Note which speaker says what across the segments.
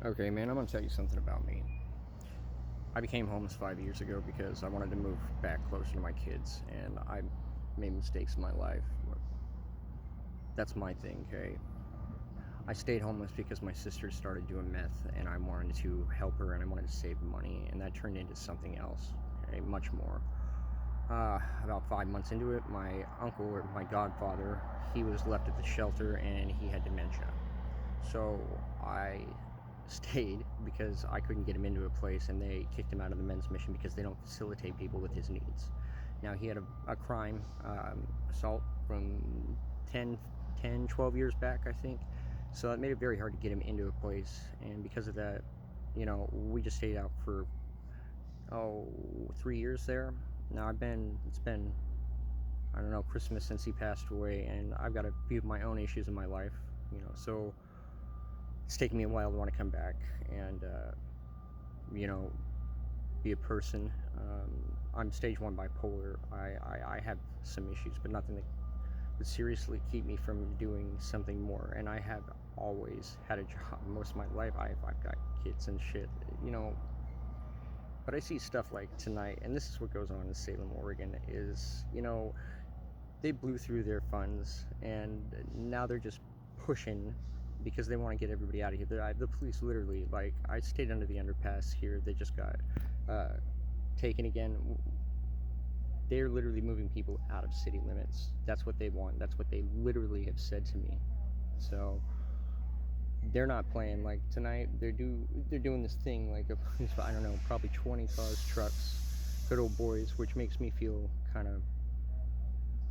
Speaker 1: Okay, man, I'm gonna tell you something about me. I became homeless 5 years ago because I wanted to move back closer to my kids, and I made mistakes in my life. That's my thing, okay? I stayed homeless because my sister started doing meth, and I wanted to help her, and I wanted to save money, and that turned into something else, okay? Much more. About 5 months into it, my uncle, or my godfather, he was left at the shelter, and he had dementia. So I stayed because I couldn't get him into a place, and they kicked him out of the men's mission because they don't facilitate people with his needs. Now, he had a crime, assault from 12 years back, I think. So that made it very hard to get him into a place, and because of that, we just stayed out for 3 years there. Now it's been, I don't know, Christmas since he passed away, and I've got a few of my own issues in my life, so it's taken me a while to want to come back and you know be a person. I'm stage 1 bipolar. I have some issues, but nothing that would seriously keep me from doing something more. And I have always had a job most of my life. I've got kids and shit, but I see stuff like tonight, and this is what goes on in Salem, Oregon, is, they blew through their funds, and now they're just pushing because they want to get everybody out of here. The police literally, like, I stayed under the underpass here. They just got taken again. They're literally moving people out of city limits. That's what they want. That's what they literally have said to me. So they're not playing. Like tonight, they're doing this thing like I don't know, probably 20 cars, trucks, good old boys, which makes me feel kind of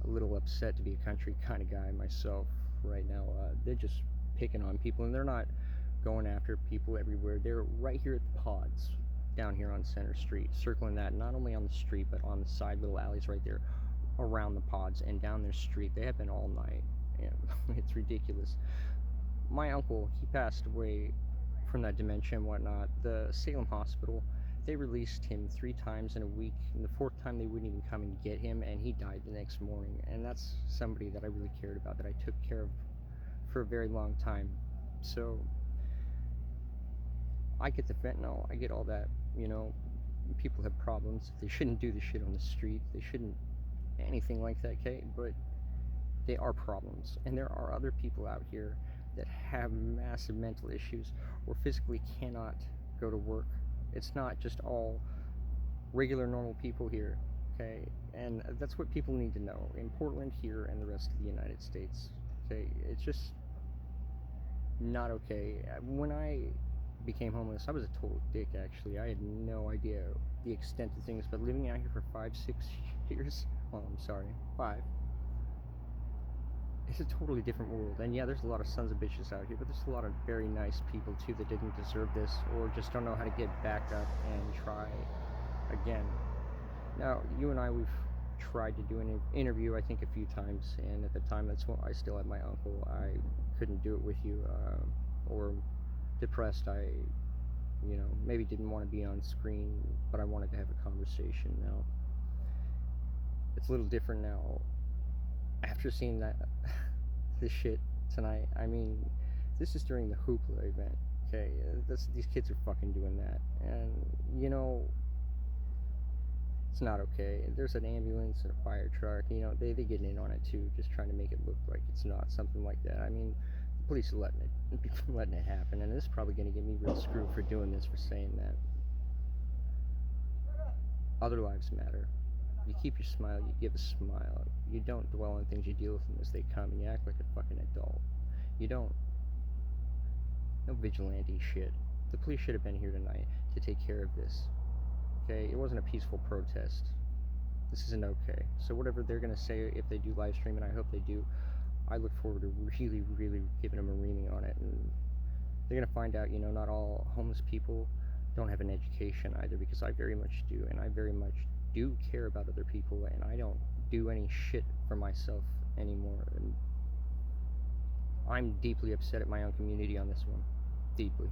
Speaker 1: a little upset to be a country kind of guy myself right now. They're just picking on people, and they're not going after people everywhere. They're right here at the pods down here on Center Street, circling that, not only on the street but on the side little alleys right there around the pods and down their street. They have been all night, and it's ridiculous. My uncle, he passed away from that dementia and whatnot. The Salem hospital, they released him 3 times in a week, and the 4th time they wouldn't even come and get him, and he died the next morning. And that's somebody that I really cared about, that I took care of for a very long time. So I get the fentanyl, I get all that. People have problems. They shouldn't do the shit on the street. They shouldn't anything like that, okay? But they are problems, and there are other people out here that have massive mental issues or physically cannot go to work. It's not just all regular normal people here, okay? And that's what people need to know in Portland here and the rest of the United States, okay? It's just not okay. When I became homeless, I was a total dick, actually. I had no idea the extent of things, but living out here for 5-6 years, well, I'm sorry, 5, it's a totally different world. And yeah, there's a lot of sons of bitches out here, but there's a lot of very nice people too that didn't deserve this, or just don't know how to get back up and try again. Now, you and I, we've tried to do an interview, I think, a few times, and at the time, that's when I still had my uncle. I couldn't do it with you, or depressed. I, maybe didn't want to be on screen, but I wanted to have a conversation. Now, it's a little different now. After seeing this shit tonight, I mean, this is during the Hoopla event, okay? These kids are fucking doing that, and, it's not okay. There's an ambulance and a fire truck, they get in on it too, just trying to make it look like it's not something like that. I mean, the police are letting it happen, and this is probably going to get me real screwed for doing this, for saying that. Other lives matter. You keep your smile, you give a smile. You don't dwell on things, you deal with them as they come, and you act like a fucking adult. You don't. No vigilante shit. The police should have been here tonight to take care of this. Okay? It wasn't a peaceful protest. This isn't okay. So whatever they're going to say, if they do live stream, and I hope they do, I look forward to really, really giving them a reaming on it. And they're going to find out, not all homeless people don't have an education either, because I very much do, and I very much do care about other people, and I don't do any shit for myself anymore. And I'm deeply upset at my own community on this one. Deeply.